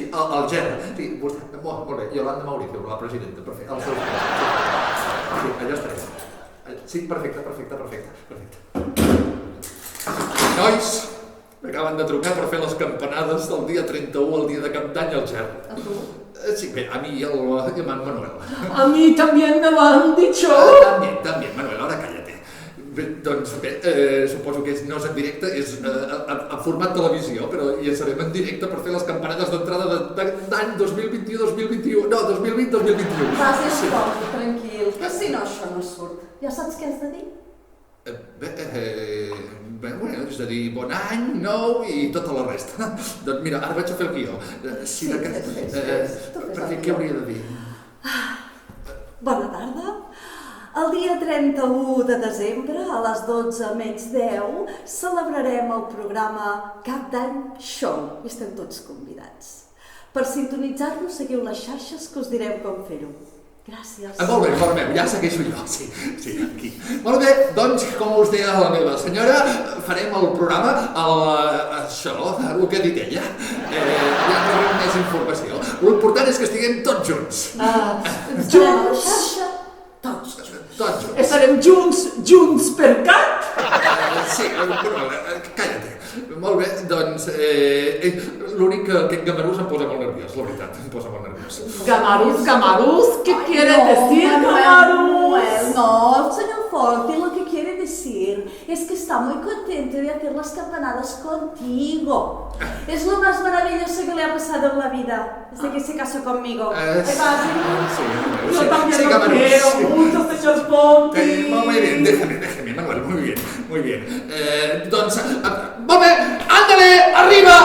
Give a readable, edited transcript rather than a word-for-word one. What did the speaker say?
sí, el Ger. Sí, vostè, molt bé, Yolanda Mauricio, la presidenta, perfecte. El seu... Sí, allò estaré. Sí, perfecte. Nois, m'acaben de trucar per fer les campanades del dia 31 al dia de Cap d'Any al Ger. A tu? Sí, bé, a mi y a Manuel. A mí también me lo han dicho. También, Manuel, ahora cállate. Bé, doncs bé, suposo que no és en directe, és en format televisió, però ja serem en directe per fer les campanades d'entrada d'any 2021, no, 2020-2021. Vas, escolta, tranquil, que si no això no surt. Ja saps què has de dir? Bueno, és a dir, bon any, nou i tota la resta. Doncs mira, ara vaig a fer el guió. Sí, fes. Perquè què hauria de dir? Bona tarda. El dia 31 de desembre, a les 12 menys 10, celebrarem el programa Cap d'Any Show i estem tots convidats. Per sintonitzar-nos, seguiu les xarxes que us direm com fer-ho. Gràcies. Molt bé, fora meu, ja segueixo jo, sí, aquí. Molt bé, doncs, com us deia la meva senyora, farem el programa, el que ha dit ella. Ja rebrem més informació. L'important és que estiguem tots junts. Junts? Tots. Tots junts. Estarem junts per cap? Sí, però cállate. Molt bé, doncs, l'únic que aquest gamarús em posa molt nerviós, la veritat, em posa molt nerviós. Gamarús, ¿qué quiere decir Gamarús? No, señor Forti, lo que quiere decir es que está muy contento de hacer las campanadas contigo. Es lo más maravilloso que le ha pasado en la vida, desde que se casó conmigo. Sí, Yo también sí, lo Gamarús, quiero sí. mucho, señor Forti. Muy bien, déjame, Manuel, muy bien. Doncs, molt bé, ándale, arriba!